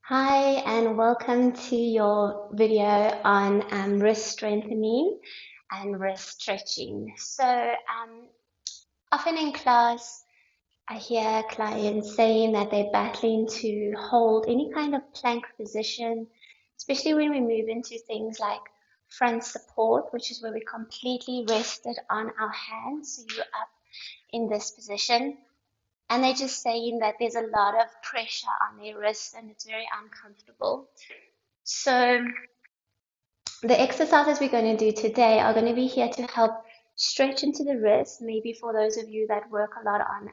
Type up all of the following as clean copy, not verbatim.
Hi, and welcome to your video on wrist strengthening and wrist stretching. Often in class, I hear clients saying that they're battling to hold any kind of plank position, especially when we move into things like front support, which is where we completely rested on our hands. So you're up in this position. And they're just saying that there's a lot of pressure on their wrists and it's very uncomfortable. So the exercises we're going to do today are going to be here to help stretch into the wrist, maybe for those of you that work a lot on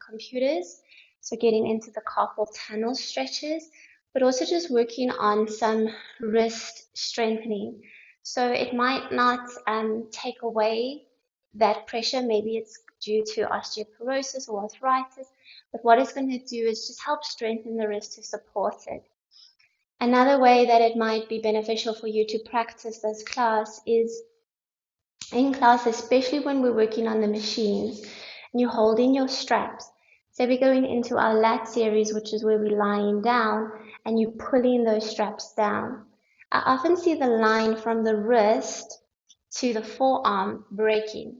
computers, so getting into the carpal tunnel stretches, but also just working on some wrist strengthening. So it might not take away that pressure, maybe it's due to osteoporosis or arthritis, but what it's going to do is just help strengthen the wrist to support it. Another way that it might be beneficial for you to practice this class is in class, especially when we're working on the machines and you're holding your straps. So we're going into our lat series, which is where we're lying down and you're pulling those straps down. I often see the line from the wrist to the forearm breaking.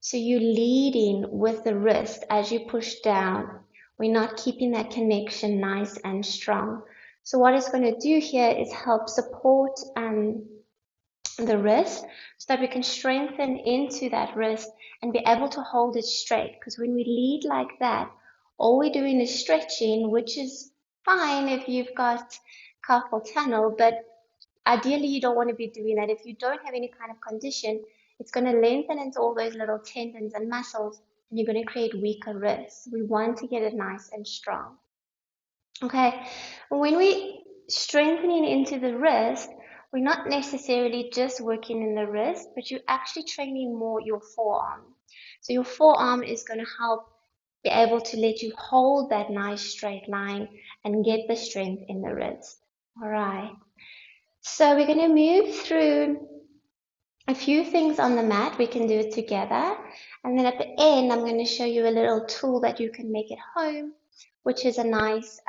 So you're leading with the wrist as you push down. We're not keeping that connection nice and strong. So what it's going to do here is help support the wrist so that we can strengthen into that wrist and be able to hold it straight. Because when we lead like that, all we're doing is stretching, which is fine if you've got carpal tunnel, but ideally you don't want to be doing that. If you don't have any kind of condition, it's going to lengthen into all those little tendons and muscles, and you're going to create weaker wrists. We want to get it nice and strong. Okay, when we strengthening into the wrist, we're not necessarily just working in the wrist, but you're actually training more your forearm. So your forearm is going to help be able to let you hold that nice straight line and get the strength in the wrist. All right. So we're going to move through a few things on the mat. We can do it together. And then at the end, I'm going to show you a little tool that you can make at home, which is a nice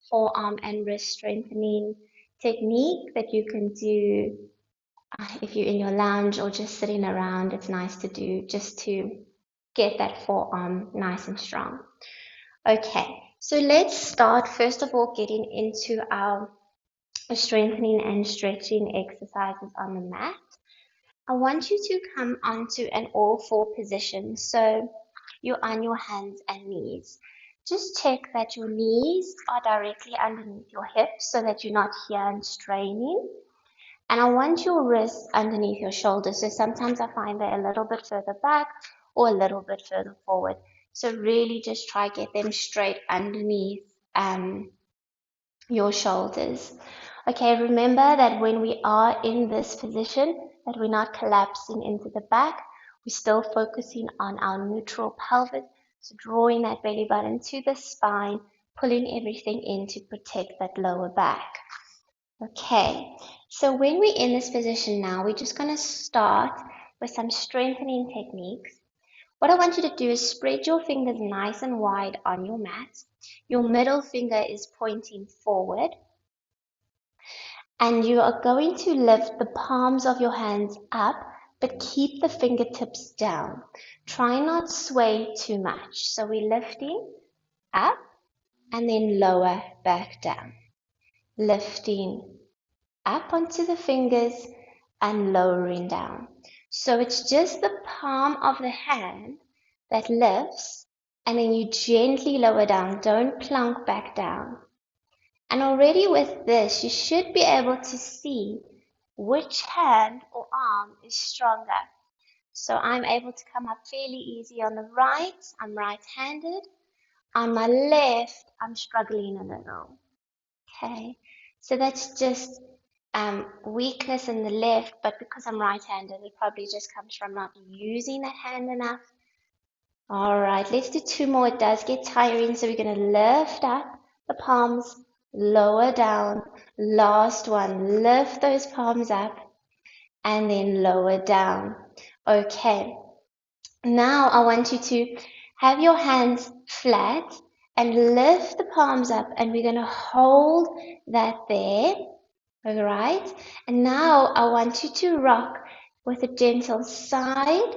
forearm and wrist strengthening technique that you can do if you're in your lounge or just sitting around. It's nice to do just to get that forearm nice and strong. Okay, so let's start first of all getting into our strengthening and stretching exercises on the mat. I want you to come onto an all-four position. So you're on your hands and knees. Just check that your knees are directly underneath your hips so that you're not here and straining. And I want your wrists underneath your shoulders. So sometimes I find they're a little bit further back or a little bit further forward. So really just try get them straight underneath your shoulders. Okay, remember that when we are in this position, that we're not collapsing into the back, we're still focusing on our neutral pelvis, so drawing that belly button to the spine, pulling everything in to protect that lower back. Okay, so when we're in this position now, we're just going to start with some strengthening techniques. What I want you to do is spread your fingers nice and wide on your mat. Your middle finger is pointing forward. And you are going to lift the palms of your hands up, but keep the fingertips down. Try not sway too much. So we're lifting up and then lower back down. Lifting up onto the fingers and lowering down. So it's just the palm of the hand that lifts and then you gently lower down. Don't plunk back down. And already with this, you should be able to see which hand or arm is stronger. So I'm able to come up fairly easy on the right. I'm right-handed. On my left, I'm struggling a little. Okay, so that's just weakness in the left, but because I'm right-handed, it probably just comes from not using that hand enough. All right, let's do two more. It does get tiring, so we're going to lift up the palms, lower down. Last one, lift those palms up and then lower down. Okay, now I want you to have your hands flat and lift the palms up, and we're going to hold that there. All right. And now I want you to rock with a gentle side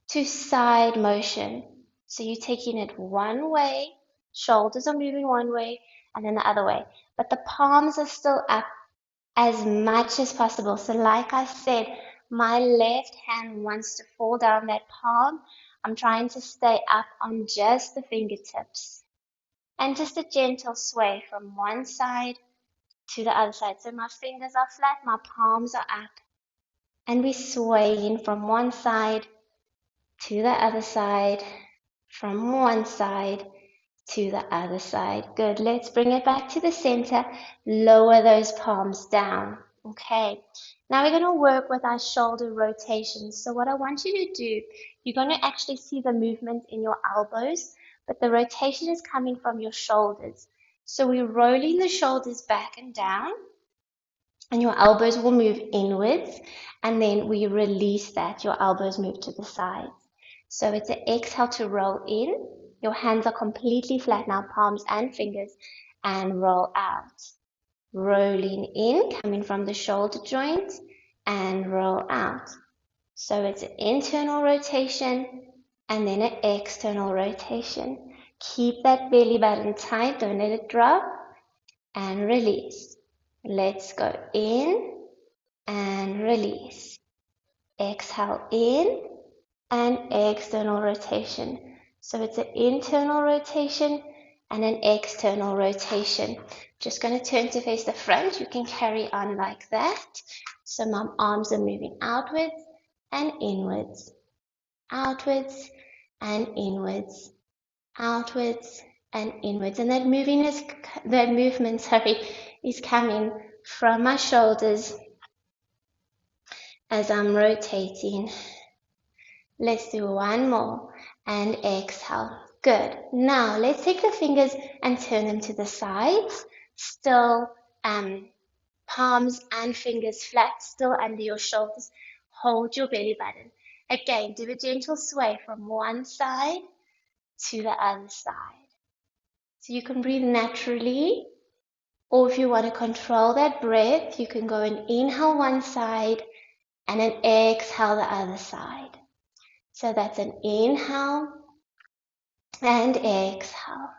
to side motion. So you're taking it one way, shoulders are moving one way, and then the other way. But the palms are still up as much as possible. So like I said, my left hand wants to fall down that palm. I'm trying to stay up on just the fingertips. And just a gentle sway from one side to the other side. So my fingers are flat, my palms are up. And we're swaying from one side to the other side, from one side to the other side. Good. Let's bring it back to the center. Lower those palms down. Okay. Now we're going to work with our shoulder rotations. So what I want you to do, you're going to actually see the movement in your elbows, but the rotation is coming from your shoulders. So we're rolling the shoulders back and down, and your elbows will move inwards, and then we release that. Your elbows move to the sides. So it's an exhale to roll in. Your hands are completely flat now, palms and fingers, and roll out. Rolling in, coming from the shoulder joint, and roll out. So it's an internal rotation and then an external rotation. Keep that belly button tight, don't let it drop, and release. Let's go in and release. Exhale in and external rotation. So it's an internal rotation and an external rotation. Just going to turn to face the front. You can carry on like that. So my arms are moving outwards and inwards, outwards and inwards, outwards and inwards. And that movement is coming from my shoulders as I'm rotating. Let's do one more and exhale. Good. Now let's take the fingers and turn them to the sides. Still palms and fingers flat, still under your shoulders. Hold your belly button. Again, do a gentle sway from one side to the other side. So you can breathe naturally, or if you want to control that breath, you can go and inhale one side and then exhale the other side. So that's an inhale and exhale,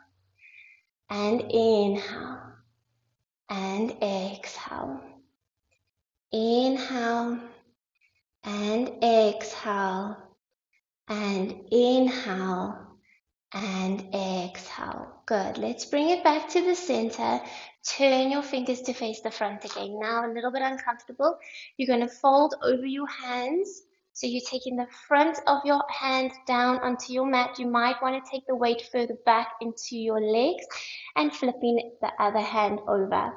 and inhale and exhale, inhale and exhale, and inhale and exhale. Good. Let's bring it back to the center. Turn your fingers to face the front again. Now a little bit uncomfortable. You're going to fold over your hands. So you're taking the front of your hand down onto your mat. You might want to take the weight further back into your legs and flipping the other hand over.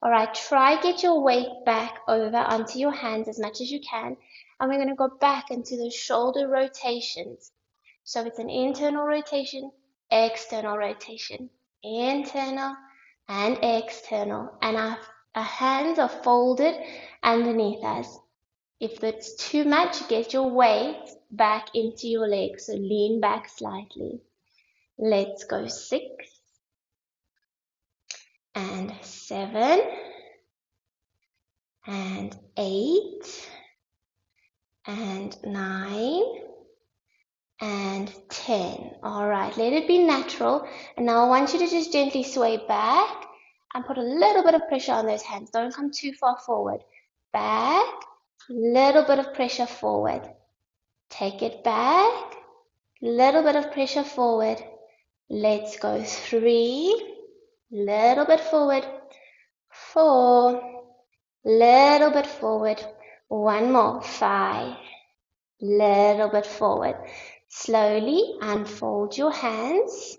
All right, try get your weight back over onto your hands as much as you can. And we're going to go back into the shoulder rotations. So it's an internal rotation, external rotation, internal and external. And our hands are folded underneath us. If it's too much, get your weight back into your legs. So lean back slightly. Let's go 6 and 7 and 8 and 9 and 10. All right, let it be natural. And now I want you to just gently sway back and put a little bit of pressure on those hands. Don't come too far forward. Back, little bit of pressure forward. Take it back, little bit of pressure forward. Let's go 3, little bit forward. 4, little bit forward. One more. 5, little bit forward. Slowly unfold your hands.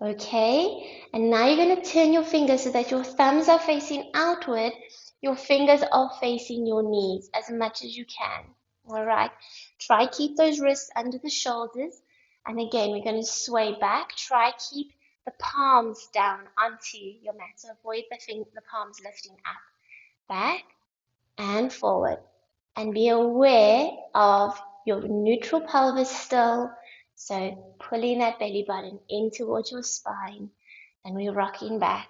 Okay, and now you're going to turn your fingers so that your thumbs are facing outward. Your fingers are facing your knees as much as you can. All right, try keep those wrists under the shoulders. And again, we're going to sway back. Try keep the palms down onto your mat. So avoid the palms lifting up. Back and forward. And be aware of your neutral pelvis still. So pulling that belly button in towards your spine. and we're rocking back.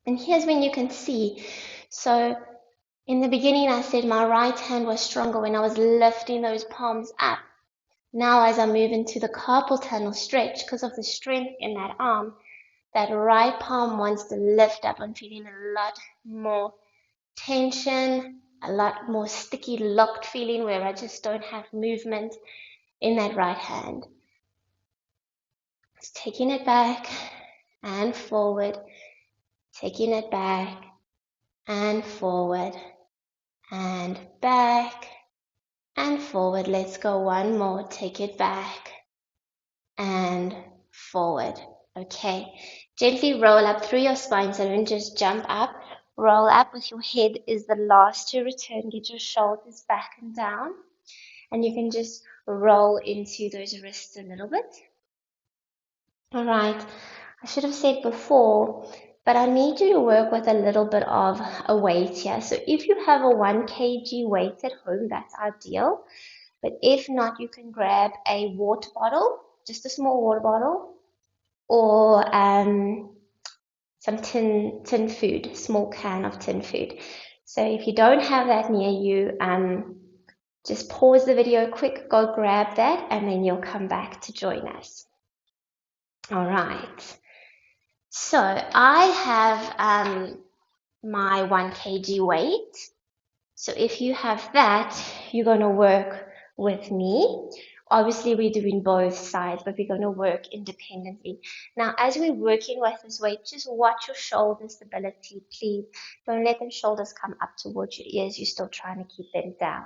And here's when you can see. So in the beginning, I said my right hand was stronger when I was lifting those palms up. Now, as I move into the carpal tunnel stretch, because of the strength in that arm, that right palm wants to lift up. I'm feeling a lot more tension, a lot more sticky, locked feeling where I just don't have movement in that right hand. Just taking it back and forward, taking it back and forward and back and forward. Let's go one more. Take it back and forward. Okay, gently roll up through your spine, so don't just jump up. Roll up with your head is the last to return. Get your shoulders back and down, and you can just roll into those wrists a little bit. All right, I should have said before, but I need you to work with a little bit of a weight here. So if you have a 1 kg weight at home, that's ideal. But if not, you can grab a water bottle, just a small water bottle, or some tin food, small can of tin food. So if you don't have that near you, just pause the video quick, go grab that, and then you'll come back to join us. All right. So I have my 1 kg weight. So if you have that, you're going to work with me. Obviously, we're doing both sides, but we're going to work independently. Now, as we're working with this weight, just watch your shoulder stability, please. Don't let the shoulders come up towards your ears. You're still trying to keep them down.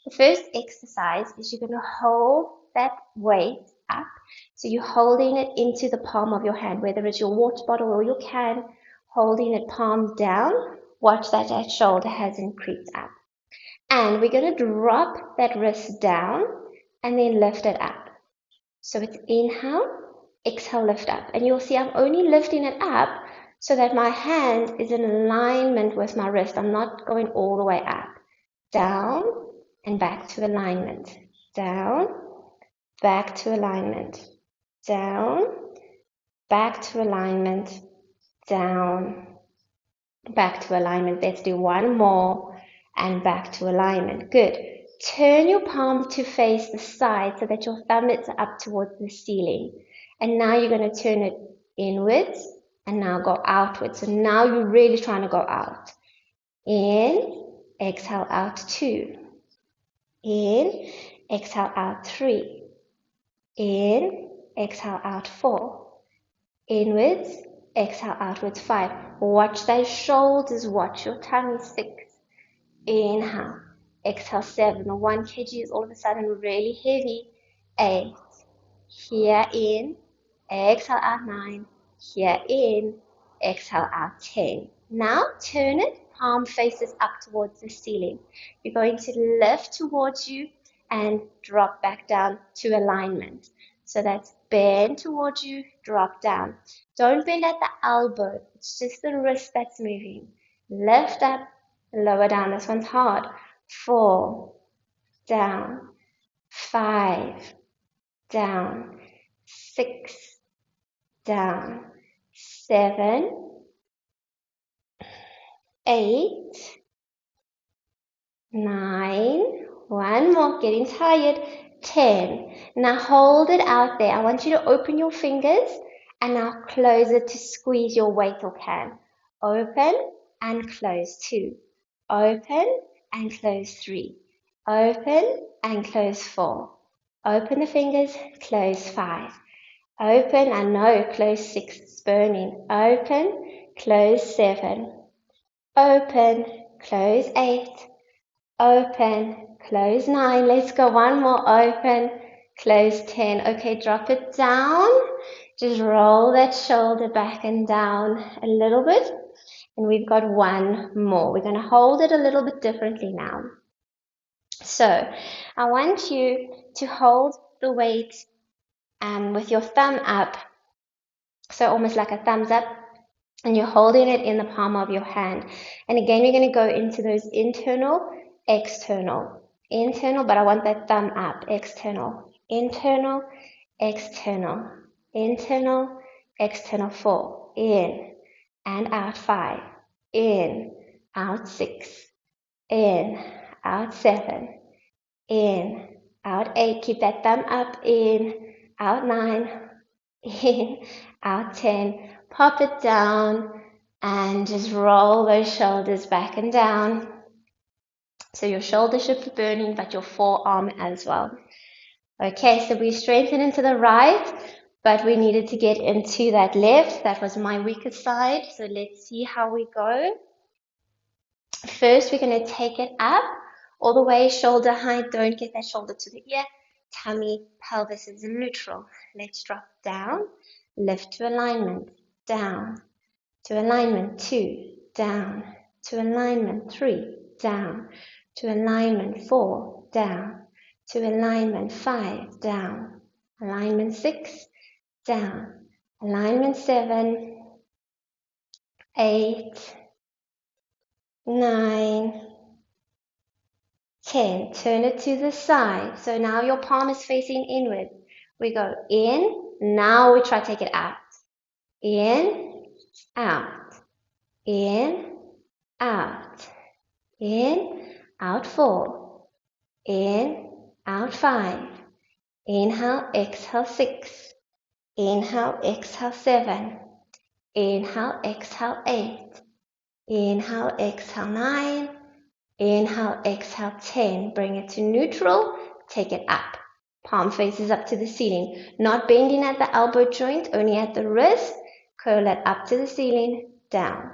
The first exercise is you're going to hold that weight up. So you're holding it into the palm of your hand, whether it's your water bottle or your can, holding it palm down. Watch that that shoulder hasn't creeped up. And we're going to drop that wrist down and then lift it up. So it's inhale, exhale, lift up. And you'll see I'm only lifting it up so that my hand is in alignment with my wrist. I'm not going all the way up. Down and back to alignment. Down, back to alignment. Down, back to alignment. Down, back to alignment. Let's do one more and back to alignment. Good. Turn your palm to face the side so that your thumb is up towards the ceiling. And now you're going to turn it inwards and now go outwards. So now you're really trying to go out. In, exhale out 2. In, exhale out 3. In, exhale out 4. Inwards, exhale outwards 5. Watch those shoulders, watch your tummy 6. Inhale, exhale 7. The 1 kg is all of a sudden really heavy. 8. Here in, exhale out 9. Here in, exhale out 10. Now turn it, palm faces up towards the ceiling. You're going to lift towards you and drop back down to alignment. So that's bend towards you, drop down. Don't bend at the elbow. It's just the wrist that's moving. Lift up, lower down. This one's hard. 4, down. 5, down. 6, down. 7, 8, 9. One more, getting tired. 10. Now hold it out there. I want you to open your fingers and now close it to squeeze your weight or can. Open and close 2. Open and close 3. Open and close 4. Open the fingers, close 5. Open, I know, close 6 is burning. Open, close 7. Open, close 8. Open, close 9. Let's go one more. Open, close 10. Okay, drop it down. Just roll that shoulder back and down a little bit. And we've got one more. We're going to hold it a little bit differently now. So I want you to hold the weight with your thumb up. So almost like a thumbs up. And you're holding it in the palm of your hand. And again, you're going to go into those internal, external, internal, but I want that thumb up, external, internal, external, internal, external 4, in and out 5, in, out 6, in, out 7, in, out 8, keep that thumb up, in, out 9, in, out 10, pop it down, and just roll those shoulders back and down. So your shoulder should be burning, but your forearm as well. Okay, so we strengthened into the right, but we needed to get into that left. That was my weaker side. So let's see how we go. First, we're going to take it up all the way, shoulder height. Don't get that shoulder to the ear. Tummy, pelvis is neutral. Let's drop down, lift to alignment, down, to alignment 2, down, to alignment 3, down, to alignment 4, down, to alignment 5, down, alignment 6, down, alignment 7, 8, 9, 10. Turn it to the side. So now your palm is facing inward. We go in. Now we try to take it out. In, out, in, out, in, out 4, in, out 5, inhale, exhale 6, inhale, exhale 7, inhale, exhale 8, inhale, exhale 9, inhale, exhale 10. Bring it to neutral, take it up. Palm faces up to the ceiling, not bending at the elbow joint, only at the wrist. Curl it up to the ceiling, down.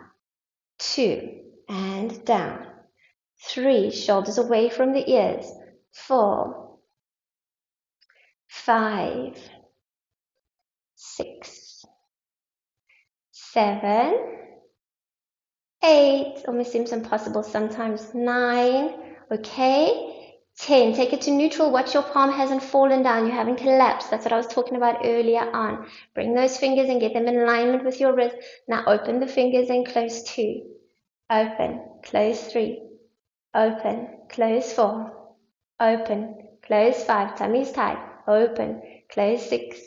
2, and down. 3, shoulders away from the ears. 4, 5, 6, 7, 8, almost seems impossible sometimes, 9, okay, 10, take it to neutral, watch your palm hasn't fallen down, you haven't collapsed, that's what I was talking about earlier on. Bring those fingers and get them in alignment with your wrist. Now open the fingers and close 2, open, close 3, open, close 4, open, close 5, tummy's tight, open, close 6,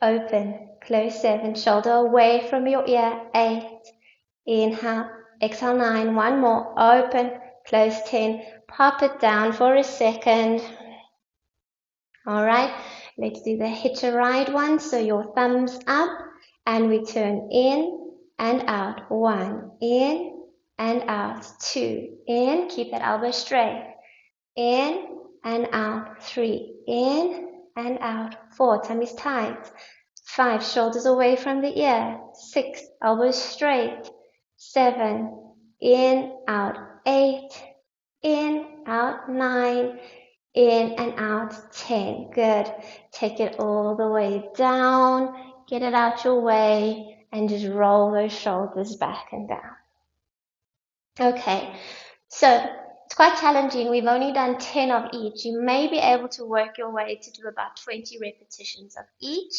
open, close 7, shoulder away from your ear, 8, inhale, exhale 9, one more, open, close 10, pop it down for a second. All right, let's do the hitch a ride one. So your thumbs up and we turn in and out. 1, in and out. 2, in, keep that elbow straight. In and out. 3, in and out. 4, tummy's tight. 5, shoulders away from the ear. 6, elbows straight. 7, in, out. 8, in, out. 9, in and out. 10. Good. Take it all the way down. Get it out your way and just roll those shoulders back and down. Okay, so it's quite challenging. We've only done 10 of each. You may be able to work your way to do about 20 repetitions of each.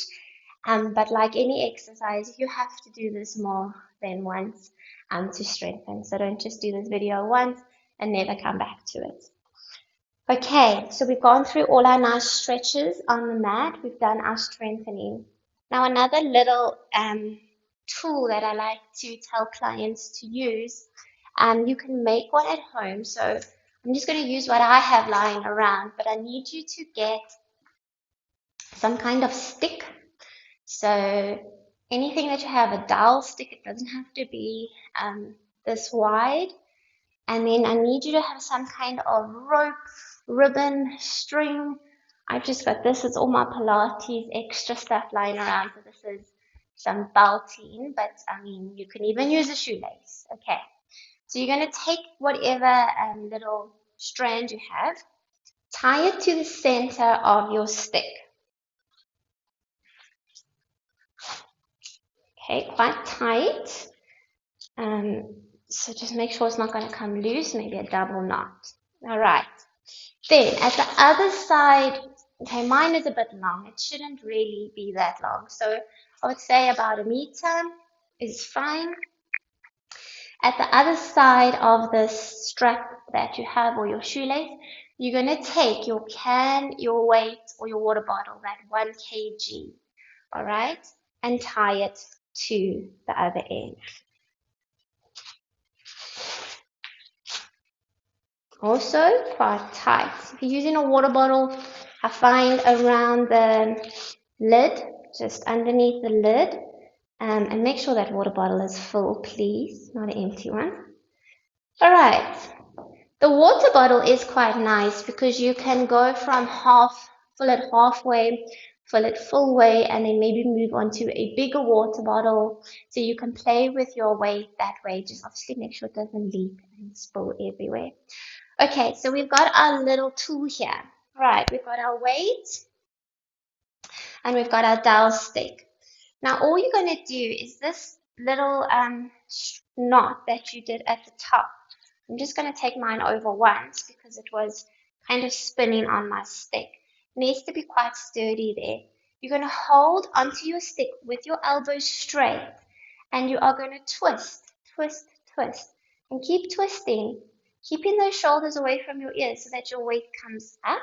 But like any exercise, you have to do this more than once to strengthen. So don't just do this video once and never come back to it. Okay, so we've gone through all our nice stretches on the mat. We've done our strengthening. Now another little tool that I like to tell clients to use, you can make one at home. So I'm just going to use what I have lying around, but I need you to get some kind of stick. So anything that you have, a dowel stick, it doesn't have to be this wide. And then I need you to have some kind of rope, ribbon, string. I've just got this. It's all my Pilates extra stuff lying around. So this is some belting, but I mean, you can even use a shoelace. Okay. So you're going to take whatever little strand you have, tie it to the center of your stick. Okay, quite tight. So just make sure it's not going to come loose, maybe a double knot. All right. Then at the other side, okay, mine is a bit long. It shouldn't really be that long. So I would say about 1 meter is fine. At the other side of the strap that you have or your shoelace, you're going to take your can, your weight, or your water bottle, that 1 kg. All right. and tie it to the other end. Also quite tight. If you're using a water bottle, I find around the lid, just underneath the lid, and make sure that water bottle is full, please, not an empty one. All right. The water bottle is quite nice because you can go from fill it halfway, fill it full way, and then maybe move on to a bigger water bottle. So you can play with your weight that way. Just obviously make sure it doesn't leak and spill everywhere. Okay, so we've got our little tool here. Right, we've got our weight and we've got our dowel stick. Now all you're going to do is this little knot that you did at the top. I'm just going to take mine over once because it was kind of spinning on my stick. It needs to be quite sturdy there. You're going to hold onto your stick with your elbows straight and you are going to twist, twist, twist and keep twisting, keeping those shoulders away from your ears so that your weight comes up.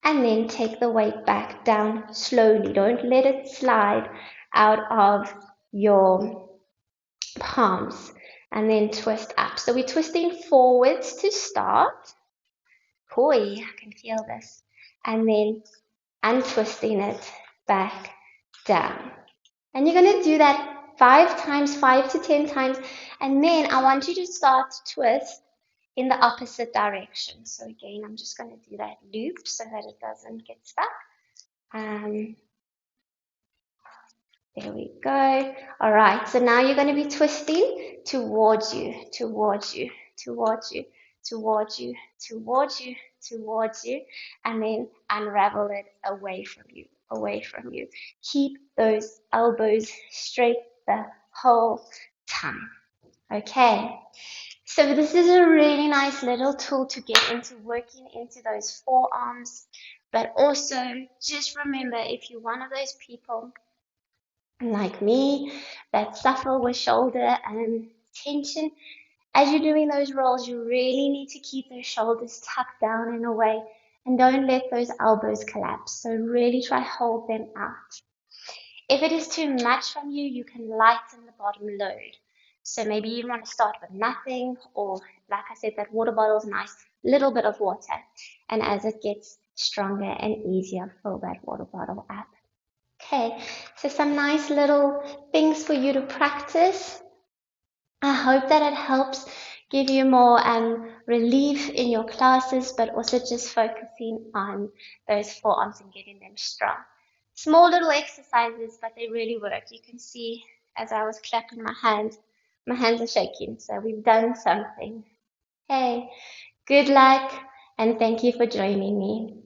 And then take the weight back down slowly. Don't let it slide out of your palms. And then twist up. So we're twisting forwards to start. Koi, I can feel this. And then untwisting it back down. And you're going to do that 5 times, 5 to 10 times. And then I want you to start to twist in the opposite direction. So again, I'm just going to do that loop so that it doesn't get stuck. There we go. All right, so now you're going to be twisting towards you, towards you, towards you, towards you, towards you, towards you, and then unravel it away from you, away from you. Keep those elbows straight the whole time. Okay. So this is a really nice little tool to get into working into those forearms. But also just remember, if you're one of those people like me that suffer with shoulder tension, as you're doing those rolls, you really need to keep those shoulders tucked down in a way and don't let those elbows collapse. So really try hold them out. If it is too much from you, you can lighten the bottom load. So maybe you want to start with nothing, or like I said, that water bottle is nice, little bit of water. And as it gets stronger and easier, fill that water bottle up. Okay, so some nice little things for you to practice. I hope that it helps give you more relief in your classes, but also just focusing on those forearms and getting them strong. Small little exercises, but they really work. You can see as I was clapping my hands are shaking. So we've done something. Okay, good luck and thank you for joining me.